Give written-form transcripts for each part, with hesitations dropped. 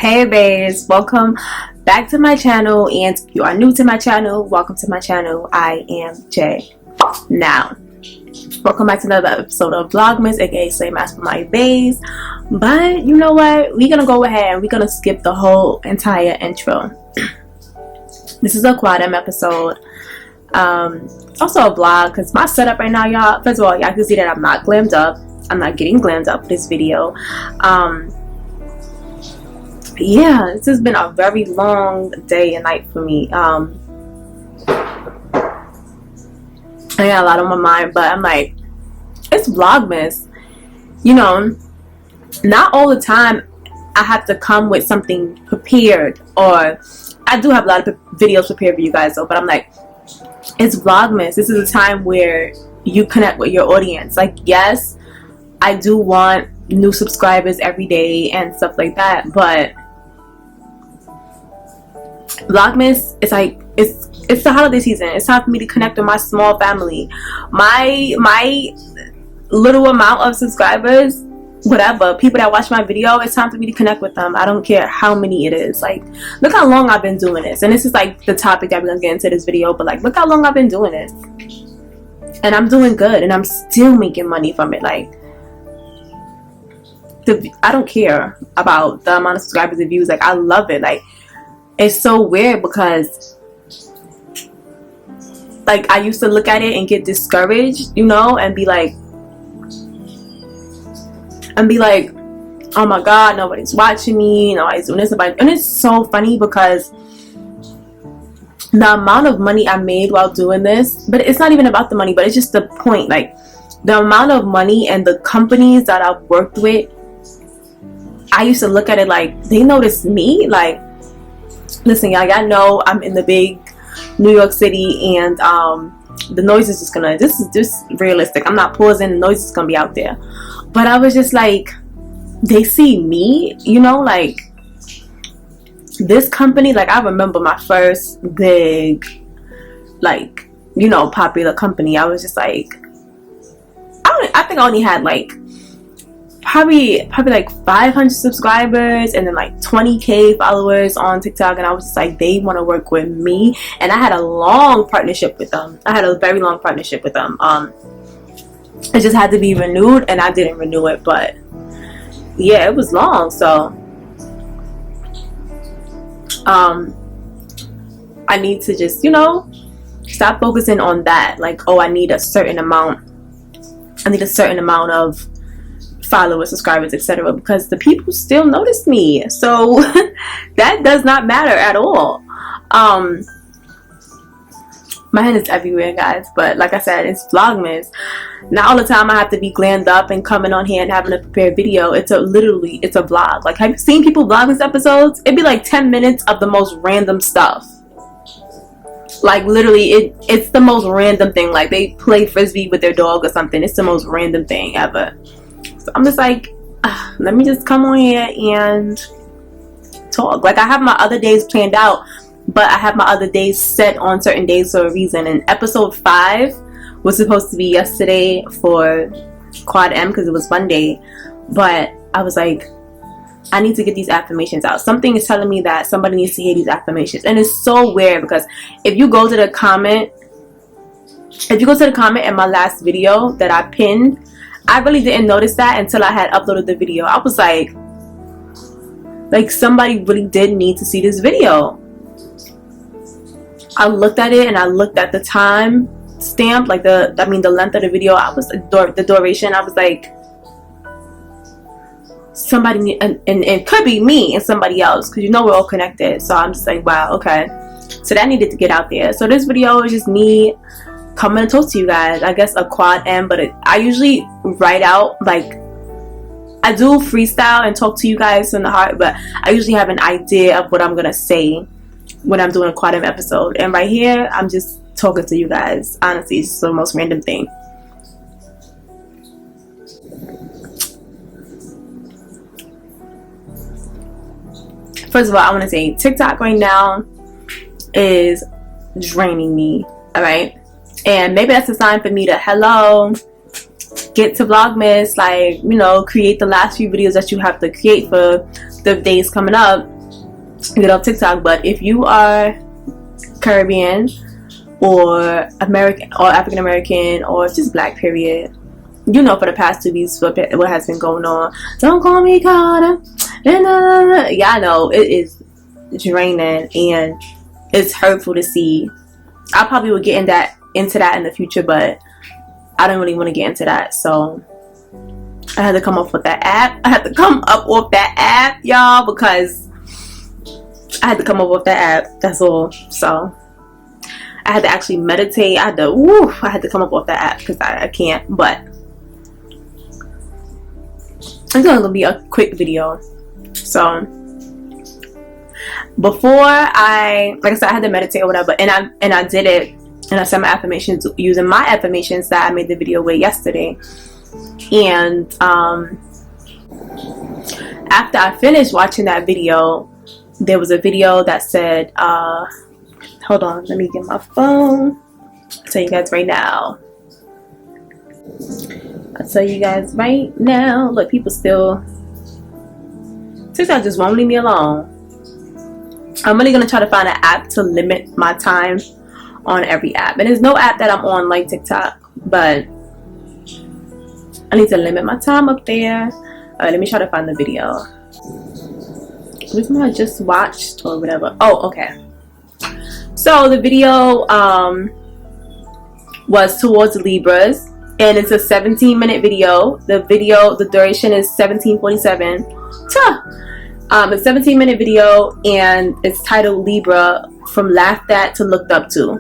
Hey babes, welcome back to my channel, and if you are new to my channel, welcome to my channel. I am Jay. Now, welcome back to another episode of Vlogmas, aka Slay Mass for my babes. But you know what, we're gonna go ahead and we're gonna skip the whole entire intro. This is a quad M episode, also a vlog, because my setup right now, y'all, first of all, y'all can see that I'm not glammed up. I'm not getting glammed up for this video. Yeah, this has been a very long day and night for me. I got a lot on my mind, but I'm like, it's Vlogmas. You know, not all the time I have to come with something prepared, or I do have a lot of videos prepared for you guys though, but I'm like, it's Vlogmas. This is a time where you connect with your audience. Like, yes, I do want new subscribers every day and stuff like that, but Vlogmas, it's like, it's the holiday season. It's time for me to connect with my small family, my little amount of subscribers, whatever, people that watch my video. It's time for me to connect with them. I don't care how many it is. Like, look how long I've been doing this, and this is like the topic that we're gonna get into this video, but like, look how long I've been doing this, and I'm doing good, and I'm still making money from it. Like, I don't care about the amount of subscribers and views. Like, I love it. Like, it's so weird because, like, I used to look at it and get discouraged, you know, and be like, oh my god, nobody's watching me, nobody's doing this, and it's so funny because the amount of money I made while doing this, but it's not even about the money, but it's just the point. Like, the amount of money and the companies that I've worked with, I used to look at it like, they noticed me. Like, listen, y'all know I'm in the big New York City, and the noise is just gonna, this is just realistic, I'm not pausing, the noise is gonna be out there. But I was just like, they see me, you know, like, this company, like, I remember my first big, like, you know, popular company. I was just like, I think I only had like probably like 500 subscribers and then like 20k followers on TikTok, and I was just like, they want to work with me. And I had a long partnership with them. I had a very long partnership with them. It just had to be renewed, and I didn't renew it, but yeah, it was long. So I need to just, you know, stop focusing on that. Like, oh, I need a certain amount of followers, subscribers, etc., because the people still notice me. So that does not matter at all. My hand is everywhere, guys, but like I said, it's Vlogmas. Not all the time I have to be glammed up and coming on here and having a prepared video. It's a vlog. Like, have you seen people Vlogmas episodes? It'd be like 10 minutes of the most random stuff. Like, literally, it's the most random thing. Like, they play frisbee with their dog or something. It's the most random thing ever. So I'm just like, let me just come on here and talk. Like, I have my other days planned out, but I have my other days set on certain days for a reason. And episode 5 was supposed to be yesterday for Quad M because it was one day, but I was like, I need to get these affirmations out. Something is telling me that somebody needs to hear these affirmations. And it's so weird because if you go to the comment in my last video that I pinned, I really didn't notice that until I had uploaded the video. I was like somebody really did need to see this video. I looked at it and I looked at the time stamp, like the length of the video. I was the duration. I was like, somebody, and it could be me and somebody else, because you know we're all connected. So I'm just like, wow, okay. So that needed to get out there. So this video is just me coming to talk to you guys. I guess a quad M, but I usually write out, like, I do freestyle and talk to you guys from the heart, but I usually have an idea of what I'm gonna say when I'm doing a quad M episode. And right here, I'm just talking to you guys. Honestly, it's just the most random thing. First of all, I want to say TikTok right now is draining me. All right, and maybe that's a sign for me to get to Vlogmas, like, you know, create the last few videos that you have to create for the days coming up. get off TikTok. But if you are Caribbean or American or African American or just Black period, you know, for the past 2 weeks what has been going on. Don't call me Carter. Yeah, I know it is draining and it's hurtful to see. I probably will get into that in the future, but I don't really want to get into that. So I had to come up with that app. I had to come up with that app, y'all, because I had to come up with that app. That's all. So I had to actually meditate. I had to come up with that app because I can't. But it's gonna be a quick video. So before like I said, I had to meditate or whatever, and I did it, and I said my affirmations using my affirmations that I made the video with yesterday. And after I finished watching that video, there was a video that said, hold on, let me get my phone. I'll tell you guys right now. Look, people still, TikTok just won't leave me alone. I'm really gonna try to find an app to limit my time on every app, and there's no app that I'm on like TikTok, but I need to limit my time up there. Let me try to find the video. Which one I just watched or whatever. Oh, okay. So the video was towards Libras, and it's a 17-minute video. The duration is 17:47. It's a 17-minute video, and it's titled Libra, from laughed at to looked up to.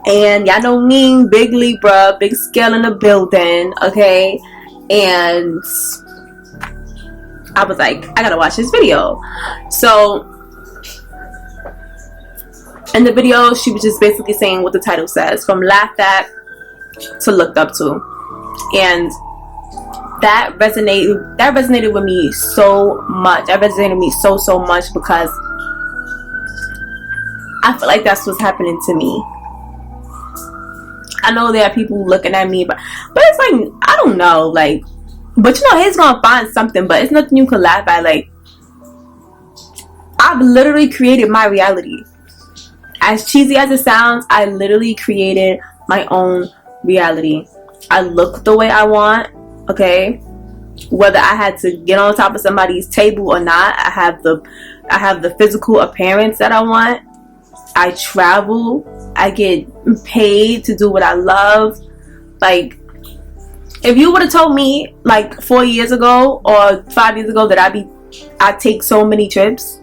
And y'all know me, big Libra, big scale in the building, okay? And I was like, I gotta watch this video. So in the video, she was just basically saying what the title says, from laughed at to looked up to. And that resonated with me so much. That resonated with me so much, because I feel like that's what's happening to me. I know there are people looking at me, but it's like, I don't know, like, but you know, he's gonna find something, but it's nothing you can laugh at. Like, I've literally created my reality. As cheesy as it sounds, I literally created my own reality. I look the way I want, okay? Whether I had to get on top of somebody's table or not, I have the physical appearance that I want. I travel. I get paid to do what I love. Like, if you would have told me like 4 years ago or 5 years ago that I take so many trips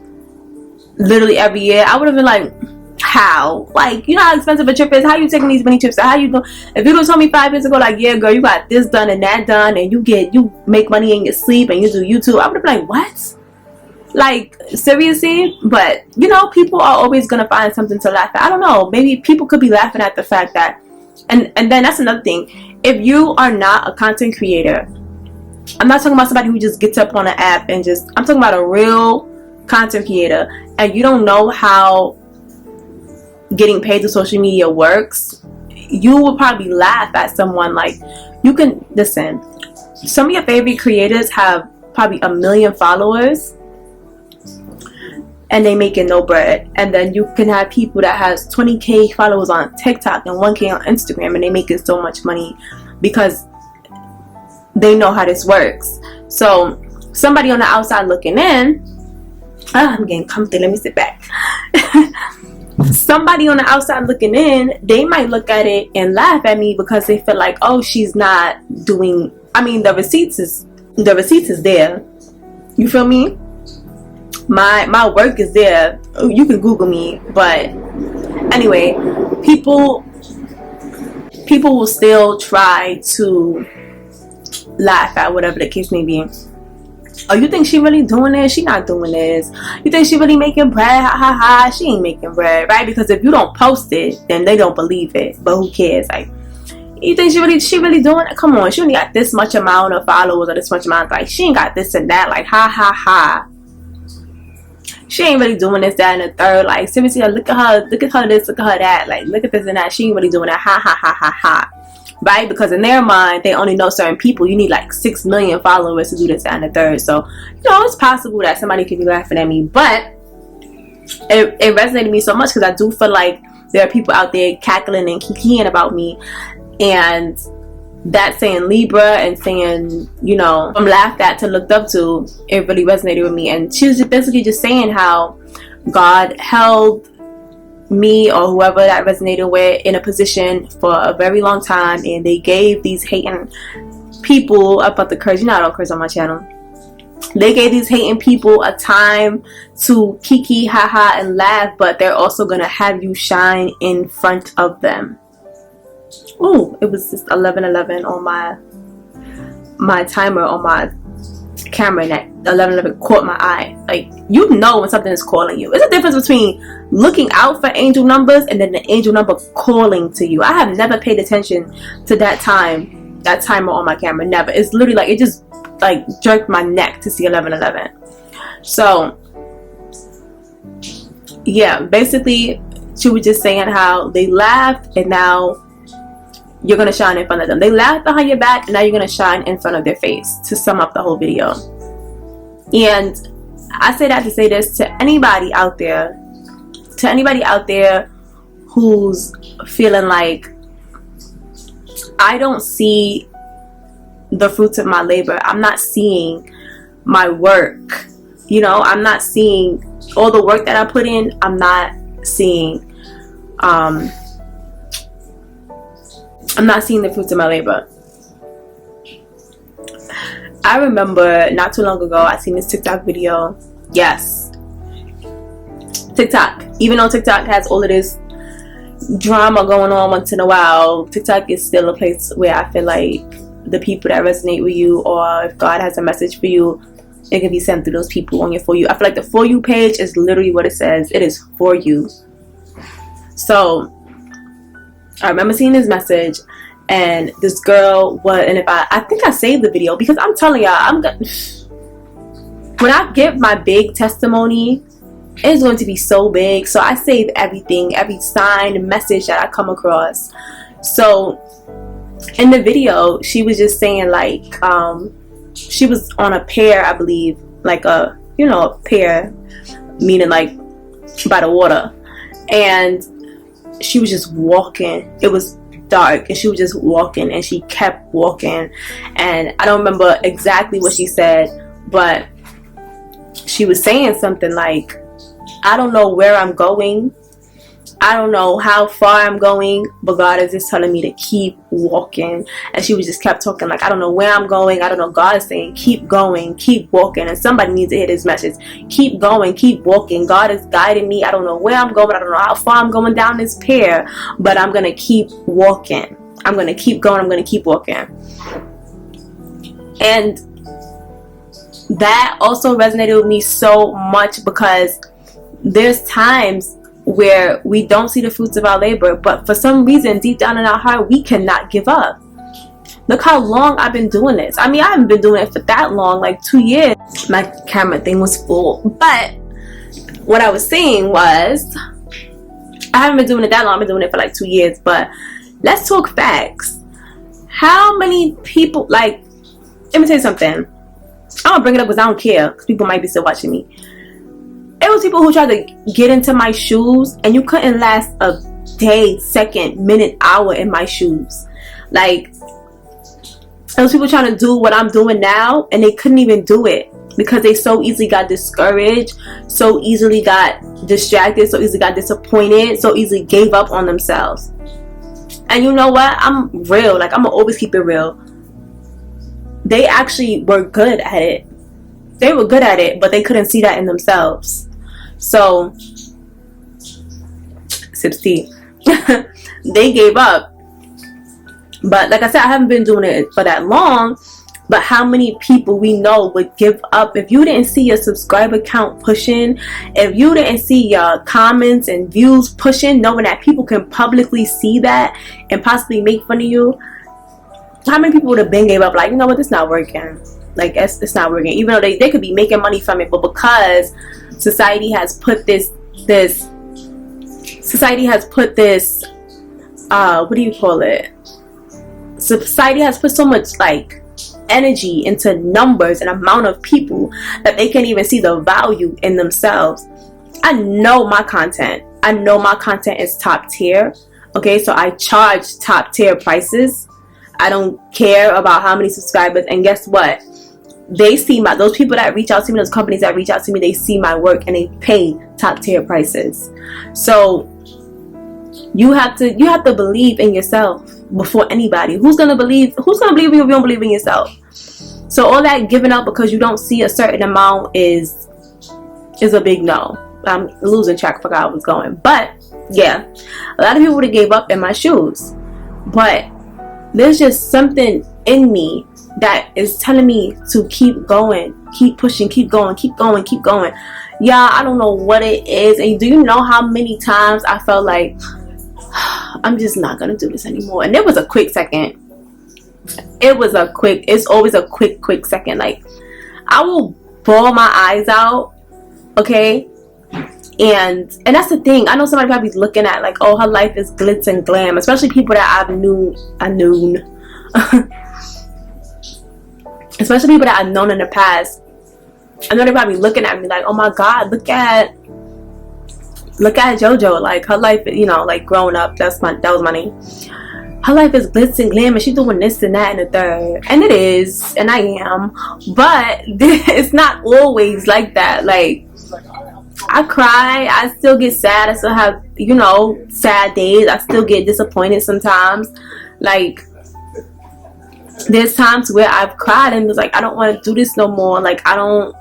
literally every year, I would have been like, how? Like, you know how expensive a trip is? How you taking these many trips? How you do? If you would have told me 5 years ago, like, yeah, girl, you got this done and that done, and you make money in your sleep and you do YouTube, I would have been like, what? Like, seriously? But you know, people are always gonna find something to laugh at. I don't know, maybe people could be laughing at the fact that, and then that's another thing, if you are not a content creator, I'm not talking about somebody who just gets up on an app and just, I'm talking about a real content creator, and you don't know how getting paid to social media works, you will probably laugh at someone. Like, you can listen, some of your favorite creators have probably 1 million followers and they making no bread, and then you can have people that has 20k followers on TikTok and 1k on Instagram, and they making so much money because they know how this works. So somebody on the outside looking in, I'm getting comfy, let me sit back. Somebody on the outside looking in, they might look at it and laugh at me because they feel like, oh, she's not doing, I mean, the receipts is there, you feel me? My work is there. You can Google me. But anyway, people will still try to laugh at whatever the case may be. Oh, you think she really doing this? She not doing this. You think she really making bread? Ha ha ha. She ain't making bread, right? Because if you don't post it, then they don't believe it. But who cares? Like, you think she really doing it? Come on, she only got this much amount of followers or this much amount. Like, she ain't got this and that. Like, ha ha ha. She ain't really doing this, that, and the third. Like, seriously, look at her this, look at her that. Like, look at this and that. She ain't really doing that. Ha ha ha ha ha. right? Because in their mind, they only know certain people. You need like 6 million followers to do this, that, and the third. So, you know, it's possible that somebody could be laughing at me, but it resonated with me so much because I do feel like there are people out there cackling and kikiing about me, and that saying Libra and saying, you know, from laughed at to looked up to, it really resonated with me. And she was just basically just saying how God held me or whoever that resonated with in a position for a very long time, and they gave these hating people about the curse. You know, I don't curse on my channel. They gave these hating people a time to kiki, haha, and laugh, but they're also gonna have you shine in front of them. Oh, it was just 11:11 on my timer on my camera, and that 11:11 caught my eye. Like, you know when something is calling you. There's a difference between looking out for angel numbers and then the angel number calling to you. I have never paid attention to that timer on my camera. Never. It's literally like it just like jerked my neck to see 11:11. So yeah, basically she was just saying how they laughed and now you're gonna shine in front of them. They laughed behind your back and now you're gonna shine in front of their face, to sum up the whole video. And I say that to say this to anybody out there who's feeling like, I don't see the fruits of my labor. I'm not seeing my work. You know, I'm not seeing all the work that I put in. I'm not seeing the fruits of my labor. I remember not too long ago, I seen this TikTok video. Yes, TikTok. Even though TikTok has all of this drama going on once in a while, TikTok is still a place where I feel like the people that resonate with you, or if God has a message for you, it can be sent through those people on your For You. I feel like the For You page is literally what it says. It is for you. So I remember seeing this message, and this girl was, and I think I saved the video, because I'm telling y'all, when I give my big testimony, it's going to be so big. So I save everything, every sign, message that I come across. So in the video, she was just saying like, she was on a pier, I believe, like a pier, meaning like by the water, and she was just walking. It was dark and she was just walking, and she kept walking, and I don't remember exactly what she said, but she was saying something like, I don't know where I'm going, I don't know how far I'm going, but God is just telling me to keep walking. And she was just kept talking like, I don't know where I'm going, I don't know. God is saying keep going, keep walking, and somebody needs to hear this message. Keep going, keep walking. God is guiding me. I don't know where I'm going, I don't know how far I'm going down this pier, but I'm gonna keep walking. I'm gonna keep going, I'm gonna keep walking. And that also resonated with me so much, because there's times where we don't see the fruits of our labor, but for some reason deep down in our heart we cannot give up. Look how long I've been doing this. I mean, I haven't been doing it for that long, like 2 years. My camera thing was full, but what I was saying was, I haven't been doing it that long. I've been doing it for like 2 years. But let's talk facts. How many people, like, let me tell you something, I'm gonna bring it up because I don't care, because people might be still watching me. It was people who tried to get into my shoes, and you couldn't last a day, second, minute, hour in my shoes. Like, those people trying to do what I'm doing now, and they couldn't even do it because they so easily got discouraged, so easily got distracted, so easily got disappointed, so easily gave up on themselves. And you know what? I'm real. Like, I'm gonna always keep it real. They actually were good at it. They were good at it, but they couldn't see that in themselves. So, sip tea. They gave up. But like I said, I haven't been doing it for that long. But how many people we know would give up if you didn't see your subscriber count pushing, if you didn't see your comments and views pushing, knowing that people can publicly see that and possibly make fun of you? How many people would have been gave up? Like, you know what, it's not working. Like, it's not working. Even though they could be making money from it, but because society has put this society has put this what do you call it, society has put so much like energy into numbers and amount of people that they can't even see the value in themselves. I know my content. I know my content is top tier. Okay, so I charge top tier prices. I don't care about how many subscribers. And guess what? They see those people that reach out to me, those companies that reach out to me, they see my work and they pay top tier prices. So you have to believe in yourself before anybody. Who's gonna believe in you if you don't believe in yourself? So all that giving up because you don't see a certain amount is a big no. I'm losing track of where I was going. But yeah, a lot of people would have gave up in my shoes. But there's just something in me that is telling me to keep going, keep pushing, keep going, keep going, keep going. Yeah, I don't know what it is. And do you know how many times I felt like I'm just not gonna do this anymore? And it was a quick second. It's always a quick second. Like, I will bawl my eyes out, okay? And that's the thing. I know somebody probably looking at like, oh, her life is glitz and glam, especially people that I've known especially people that I've known in the past. I know they're probably looking at me like, oh my God, look at JoJo. Like, her life, you know, like growing up, that was my name. Her life is glitz and glam and she's doing this and that and the third. And it is, and I am. But it's not always like that. Like, I cry, I still get sad, I still have, you know, sad days, I still get disappointed sometimes. Like, there's times where I've cried and was like, I don't want to do this no more. Like, I'm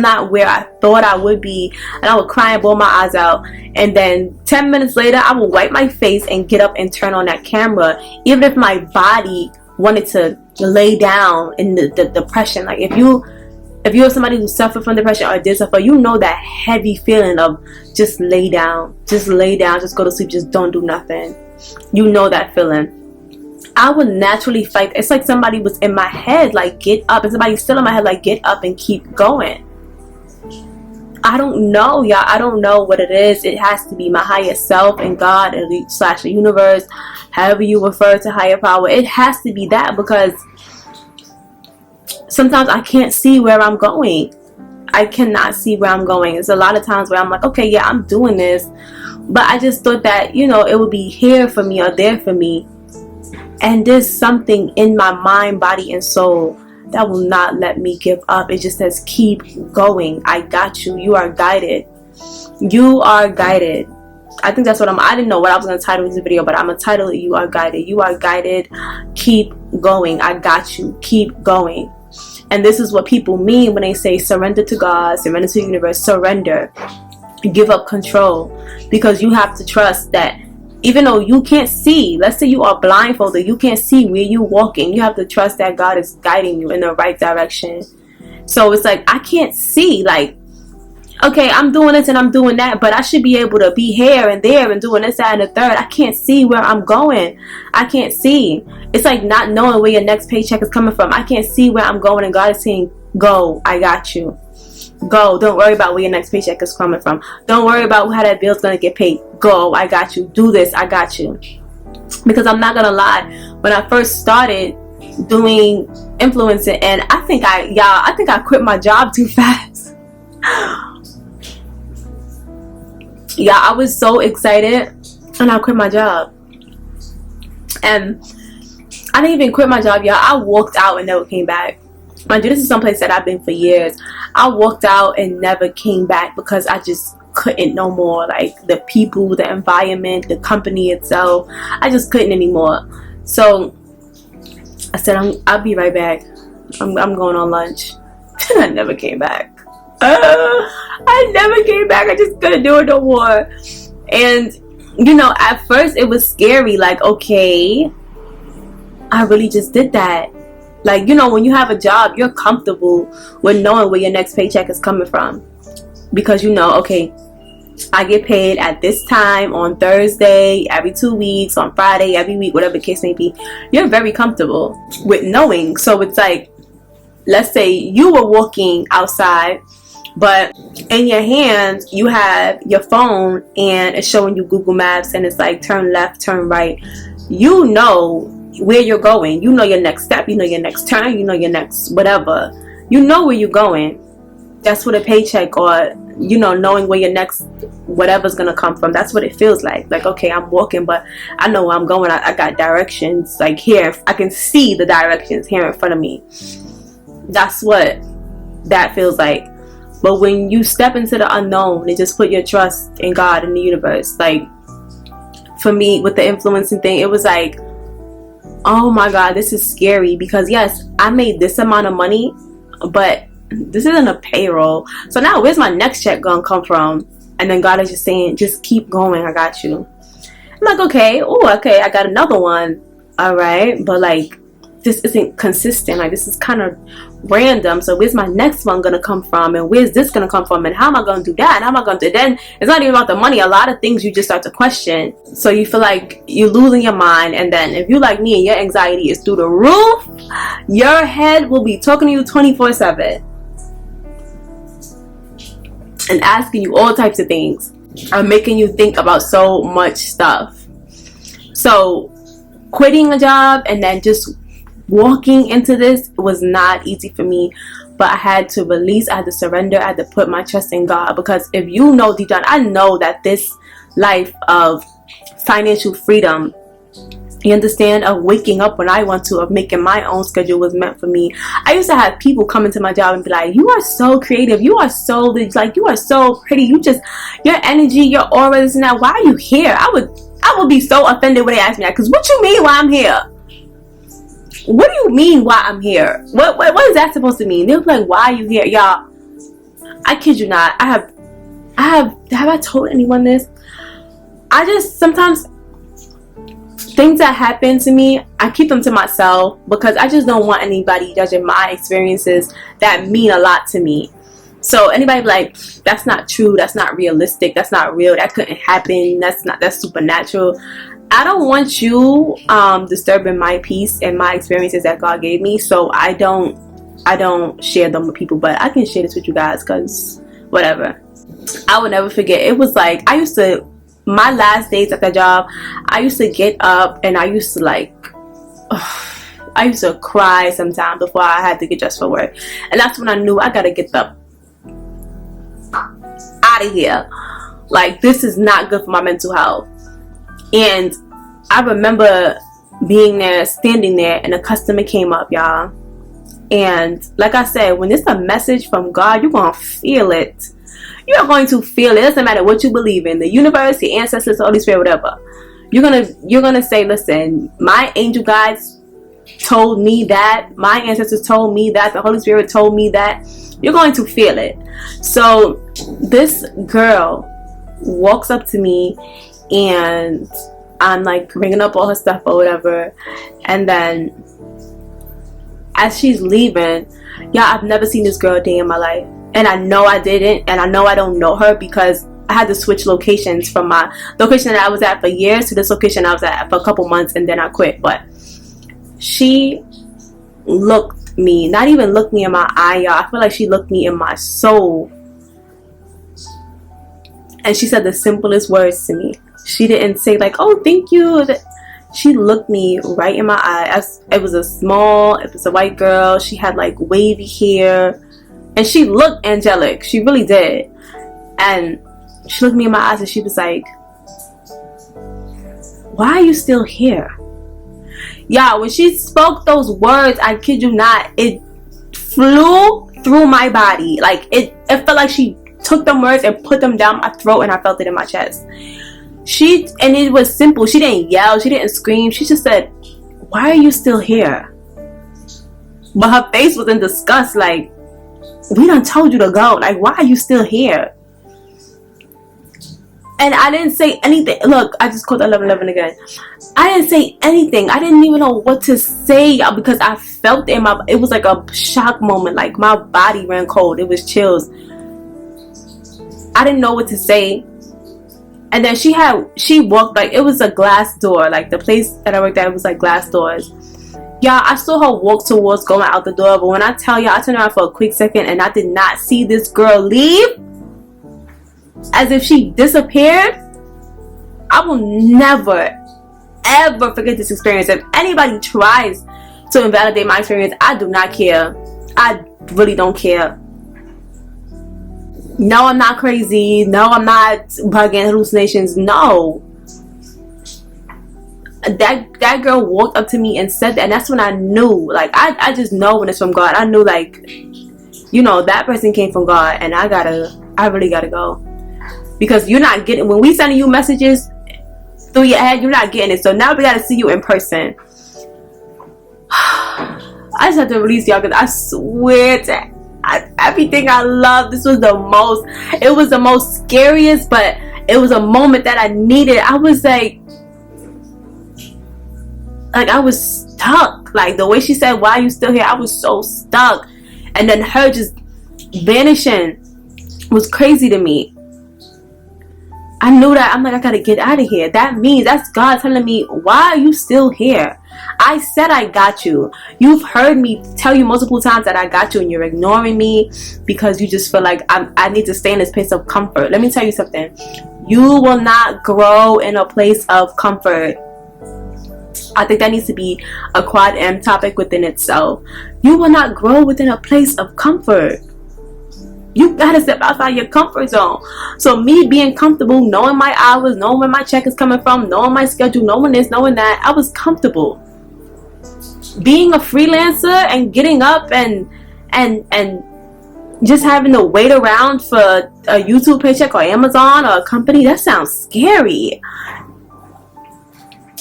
not where I thought I would be. And I would cry and bawl my eyes out. And then 10 minutes later, I will wipe my face and get up and turn on that camera. Even if my body wanted to lay down in the depression. Like, if you're somebody who suffered from depression or did suffer, you know that heavy feeling of just lay down, just go to sleep, just don't do nothing. You know that feeling. I would naturally fight. It's like somebody was in my head, like, get up. And somebody's still in my head, like, get up and keep going. I don't know, y'all. I don't know what it is. It has to be my higher self and God / the universe, however you refer to higher power. It has to be that, because sometimes I can't see where I'm going. I cannot see where I'm going. There's a lot of times where I'm like, okay, yeah, I'm doing this, but I just thought that, you know, it would be here for me or there for me. And there's something in my mind, body, and soul that will not let me give up. It just says, keep going. I got you. You are guided. You are guided. I think that's what I didn't know what I was going to title this video, but I'm going to title it, You Are Guided. You are guided. Keep going. I got you. Keep going. And this is what people mean when they say surrender to God, surrender to the universe, surrender. Give up control. Because you have to trust that even though you can't see, let's say you are blindfolded, you can't see where you're walking, you have to trust that God is guiding you in the right direction. So it's like, I can't see, like, okay, I'm doing this and I'm doing that, but I should be able to be here and there and doing this, that, and the third. I can't see where I'm going. I can't see. It's like not knowing where your next paycheck is coming from. I can't see where I'm going, and God is saying, go, I got you. Go. Don't worry about where your next paycheck is coming from. Don't worry about how that bill's going to get paid. Go, I got you. Do this, I got you. Because I'm not going to lie, when I first started doing influencing, and I think I quit my job too fast. Yeah, I was so excited and I quit my job. And I didn't even quit my job, y'all. I walked out and never came back. Mind you, this is someplace that I've been for years. I walked out and never came back because I just couldn't no more. Like, the people, the environment, the company itself, I just couldn't anymore. So I said, I'll be right back. I'm going on lunch. And I never came back. I never came back. I just couldn't do it no more. And you know, at first it was scary. Like, okay, I really just did that. Like, you know, when you have a job, you're comfortable with knowing where your next paycheck is coming from, because you know, okay, I get paid at this time on Thursday, every 2 weeks, on Friday, every week, whatever the case may be. You're very comfortable with knowing. So it's like, let's say you were walking outside, but in your hand you have your phone and it's showing you Google Maps and it's like turn left, turn right. You know where you're going. You know your next step, you know your next turn, you know your next whatever. You know where you're going. That's what a paycheck, or knowing where your next whatever's gonna come from, that's what it feels like. Like, okay, I'm walking, but I know where I'm going. I got directions, like here, I can see the directions here in front of me. That's what that feels like. But when you step into the unknown and just put your trust in God and the universe, like for me with the influencing thing, it was like, oh my God, this is scary, because yes, I made this amount of money, but this isn't a payroll. So now where's my next check gonna come from? And then God is just saying, just keep going, I got you. I'm like, okay, I got another one. All right, but like this isn't consistent. Like this is kind of random. So where's my next one gonna come from? And where's this gonna come from? And how am I gonna do that? And how am I gonna do? Then it's not even about the money. A lot of things you just start to question. So you feel like you're losing your mind. And then if you like me and your anxiety is through the roof, your head will be talking to you 24/7 and asking you all types of things, and making you think about so much stuff. So quitting a job and then just walking into this was not easy for me, but I had to release, I had to surrender, I had to put my trust in God. Because if you know deep down, I know that this life of financial freedom, you understand, of waking up when I want to, of making my own schedule, was meant for me. I used to have people come into my job and be like, you are so creative, you are so like, you are so pretty, you just, your energy, your aura, this and that, why are you here? I would be so offended when they ask me that, because what you mean why I'm here? What do you mean why I'm here? What is that supposed to mean? They'll be like, why are you here? Y'all, I kid you not, have I told anyone this? I just sometimes, things that happen to me, I keep them to myself, because I just don't want anybody judging my experiences that mean a lot to me. So anybody be like, that's not true, that's not realistic, that's not real, that couldn't happen, that's supernatural. I don't want you disturbing my peace and my experiences that God gave me. So I don't share them with people, but I can share this with you guys, because whatever. I will never forget, it was like, my last days at that job, I used to get up and I used to I used to cry sometimes before I had to get dressed for work. And that's when I knew I gotta get the out of here. Like, this is not good for my mental health. And I remember being there, standing there, and a customer came up, y'all. And like I said, when it's a message from God, you're gonna feel it. You are going to feel it. It doesn't matter what you believe in, the universe, the ancestors, Holy Spirit, whatever. You're gonna say, listen, my angel guides told me that, my ancestors told me that, the Holy Spirit told me that. You're going to feel it. So this girl walks up to me, and I'm like ringing up all her stuff or whatever, and then as she's leaving, I've never seen this girl a day in my life. And I know I didn't, and I know I don't know her, because I had to switch locations from my location that I was at for years to this location I was at for a couple months, and then I quit. But she looked me, not even looked me in my eye, y'all. I feel like she looked me in my soul. And she said the simplest words to me. She didn't say like, oh, thank you. She looked me right in my eye. It was a white girl. She had like wavy hair. And she looked angelic. She really did. And she looked me in my eyes and she was like, why are you still here? Yeah, when she spoke those words, I kid you not, it flew through my body. Like, it felt like she took them words and put them down my throat, and I felt it in my chest. And it was simple. She didn't yell. She didn't scream. She just said, why are you still here? But her face was in disgust, like, we done told you to go. Like, why are you still here? And I didn't say anything. Look, I just called 1111 again. I didn't say anything. I didn't even know what to say, because I felt it in my, it was like a shock moment. Like, my body ran cold. It was chills. I didn't know what to say. And then she walked, like, it was a glass door. Like, the place that I worked at, it was like glass doors. Y'all, I saw her walk towards going out the door, but when I tell y'all, I turned around for a quick second and I did not see this girl leave. As if she disappeared. I will never, ever forget this experience. If anybody tries to invalidate my experience, I do not care. I really don't care. No, I'm not crazy. No, I'm not bugging, hallucinations. No. That girl walked up to me and said that, and that's when I knew. Like, I just know when it's from God. I knew, like, you know, that person came from God, and I really gotta go. Because you're not getting, when we sending you messages through your head, you're not getting it. So now we gotta see you in person. I just have to release y'all, because I swear to everything I love, this was it was the most scariest, but it was a moment that I needed. I was like I was stuck. Like, the way she said, "Why are you still here?" I was so stuck. And then her just vanishing was crazy to me. I knew that. I'm like, I gotta get out of here. That means that's God telling me, why are you still here? I said I got you. You've heard me tell you multiple times that I got you, and you're ignoring me because you just feel like I need to stay in this place of comfort. Let me tell you something. You will not grow in a place of comfort. I think that needs to be a quad M topic within itself. You will not grow within a place of comfort. You gotta step outside your comfort zone. So me being comfortable, knowing my hours, knowing where my check is coming from, knowing my schedule, knowing this, knowing that, I was comfortable. Being a freelancer and getting up and just having to wait around for a YouTube paycheck or Amazon or a company, that sounds scary.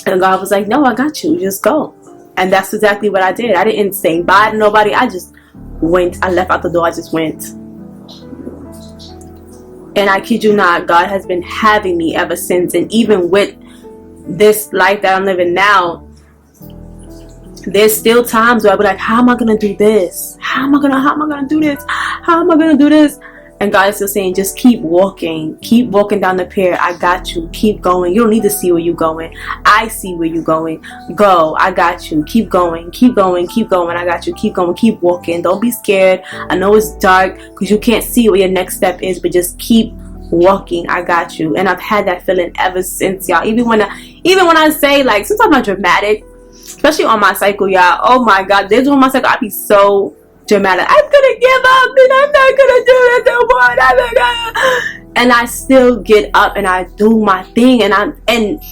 And God was like, no, I got you. Just go. And that's exactly what I did. I didn't say bye to nobody. I just went. I left out the door. I just went. And I kid you not, God has been having me ever since. And even with this life that I'm living now, there's still times where I'll be like, how am I going to do this? How am I going to do this? How am I going to do this? And God is still saying, just keep walking. Keep walking down the pier. I got you. Keep going. You don't need to see where you're going. I see where you're going. Go. I got you. Keep going. Keep going. Keep going. I got you. Keep going. Keep walking. Don't be scared. I know it's dark because you can't see what your next step is, but just keep walking. I got you. And I've had that feeling ever since, y'all. Even when I say, like, sometimes I'm dramatic, especially on my cycle, y'all. Oh my God. There's on my cycle, I be so dramatic. I'm gonna give up and I'm not gonna do this no more. And I still get up and I do my thing. And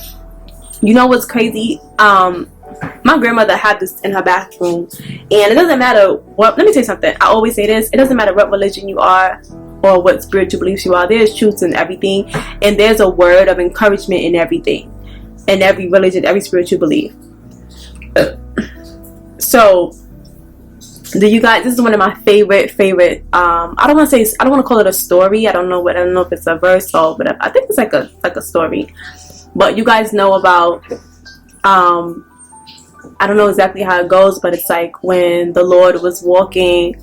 you know what's crazy? My grandmother had this in her bathroom, and it doesn't matter what. Let me tell you something. I always say this. It doesn't matter what religion you are or what spiritual beliefs you are. There's truths in everything, and there's a word of encouragement in everything, in every religion, every spiritual belief. So, do you guys? This is one of my favorite. I don't want to call it a story. I don't know if it's a verse or whatever. I think it's like a story. But you guys know about. I don't know exactly how it goes, but it's like when the Lord was walking.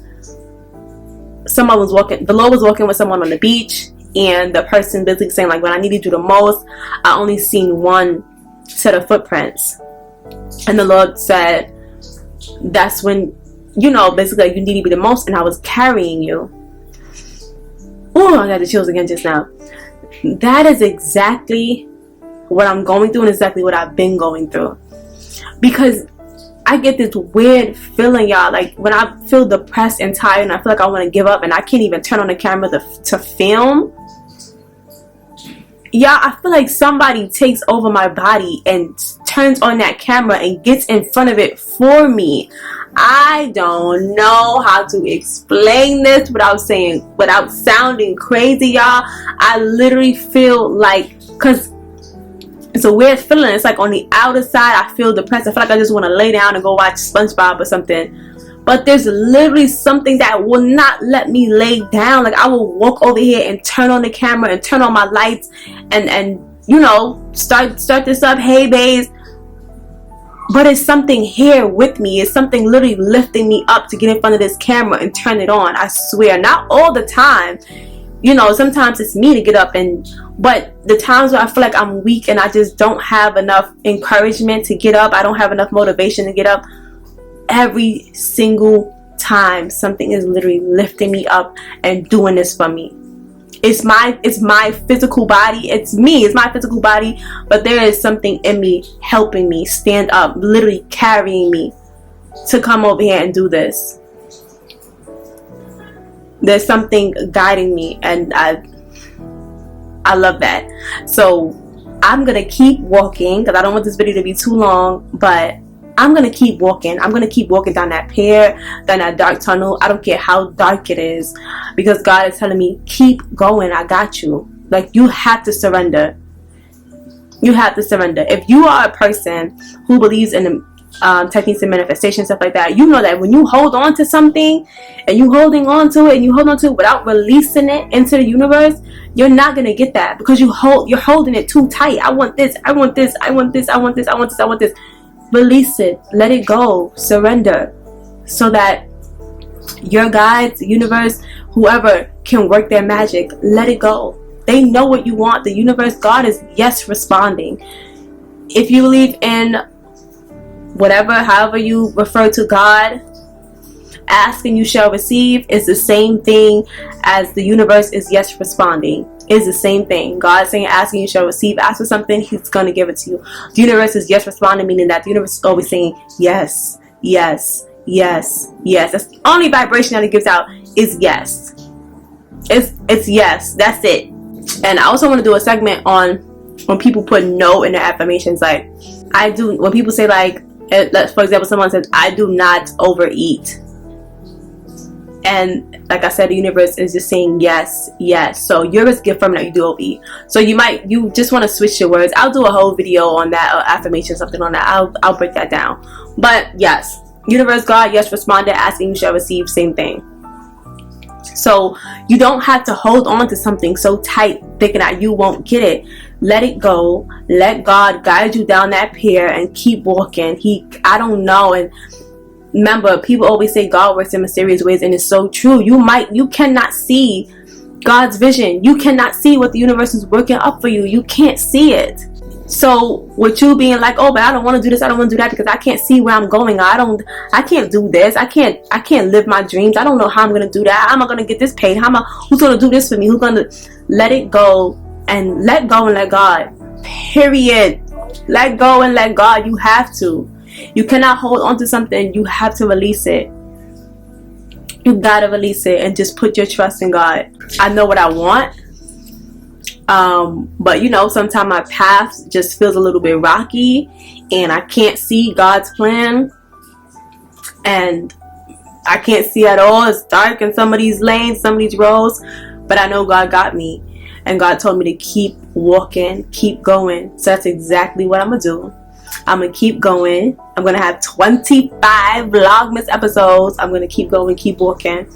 The Lord was walking with someone on the beach, and the person basically saying, like, when I needed you the most, I only seen one set of footprints. And the Lord said, that's when, you know, basically, like, you needed me the most, and I was carrying you. Oh, I got the chills again just now. That is exactly what I'm going through, and exactly what I've been going through. Because I get this weird feeling, y'all, like when I feel depressed and tired and I feel like I want to give up and I can't even turn on the camera to film. Yeah, I feel like somebody takes over my body and turns on that camera and gets in front of it for me. I don't know how to explain this without sounding crazy, y'all. I literally feel like, because it's a weird feeling. It's like on the outer side, I feel depressed. I feel like I just want to lay down and go watch SpongeBob or something. But there's literally something that will not let me lay down. Like, I will walk over here and turn on the camera and turn on my lights and you know, start this up. Hey, babes. But it's something here with me. It's something literally lifting me up to get in front of this camera and turn it on. I swear. Not all the time. You know, sometimes it's me to get up, but the times where I feel like I'm weak and I just don't have enough encouragement to get up, I don't have enough motivation to get up, every single time something is literally lifting me up and doing this for me. It's my physical body. It's me. It's my physical body. But there is something in me helping me stand up, literally carrying me to come over here and do this. There's something guiding me, and I love that. So I'm gonna keep walking because I don't want this video to be too long, but I'm gonna keep walking. I'm gonna keep walking down that pier, down that dark tunnel. I don't care how dark it is, because God is telling me, keep going. I got you. Like, you have to surrender. You have to surrender. If you are a person who believes in the techniques and manifestation, stuff like that, you know that when you hold on to something and you holding on to it and you hold on to it without releasing it into the universe, you're not gonna get that, because you're holding it too tight. I want this, I want this, I want this, I want this, I want this, I want this. Release it, let it go, surrender, so that your guides, the universe, whoever can work their magic. Let it go. They know what you want. The universe, God is yes responding. If you believe in whatever, however you refer to God, ask and you shall receive is the same thing as the universe is yes responding. Is the same thing. God saying ask and you shall receive. Ask for something, He's going to give it to you. The universe is yes responding, meaning that the universe is always saying yes, yes, yes, yes. That's the only vibration that it gives out, is yes. It's yes. That's it. And I also want to do a segment on when people put no in their affirmations. Like, I do, when people say, like, for example, someone says, I do not overeat. And like I said, the universe is just saying yes, yes. So you're just confirming that you do overeat. So you just want to switch your words. I'll do a whole video on that, or affirmation, something on that. I'll break that down. But yes, universe, God, yes, responded, asking, you shall receive, same thing. So you don't have to hold on to something so tight, thinking that you won't get it. Let it go. Let God guide you down that pier and keep walking. I don't know. And remember, people always say God works in mysterious ways, and it's so true. You cannot see God's vision. You cannot see what the universe is working up for you. You can't see it. So with you being like, oh, but I don't want to do this, I don't want to do that, because I can't see where I'm going. I can't do this. I can't live my dreams. I don't know how I'm gonna do that. How am I gonna get this paid? Who's gonna do this for me? Who's gonna let it go and let go and let God? Period. Let go and let God. You have to. You cannot hold on to something. You have to release it. You gotta release it and just put your trust in God. I know what I want. But sometimes my path just feels a little bit rocky and I can't see God's plan, and I can't see at all. It's dark in some of these lanes, some of these roads, but I know God got me, and God told me to keep walking, keep going. So that's exactly what I'm gonna do. I'm gonna keep going. I'm gonna have 25 Vlogmas episodes. I'm gonna keep going, keep walking,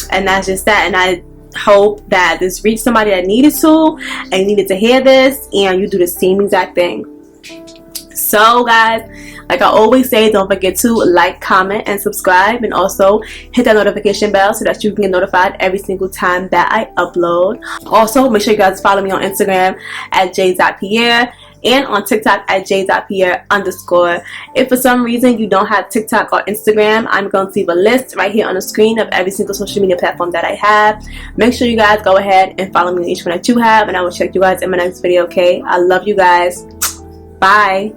and that's just that. And I hope that this reached somebody that needed to and needed to hear this, and you do the same exact thing. So guys, like I always say, don't forget to like, comment, and subscribe, and also hit that notification bell so that you can get notified every single time that I upload. Also, make sure you guys follow me on Instagram at Jaiye Pierre, and on TikTok at Jaiye_. If for some reason you don't have TikTok or Instagram, I'm going to leave a list right here on the screen of every single social media platform that I have. Make sure you guys go ahead and follow me on each one that you have, and I will check you guys in my next video, okay? I love you guys. Bye.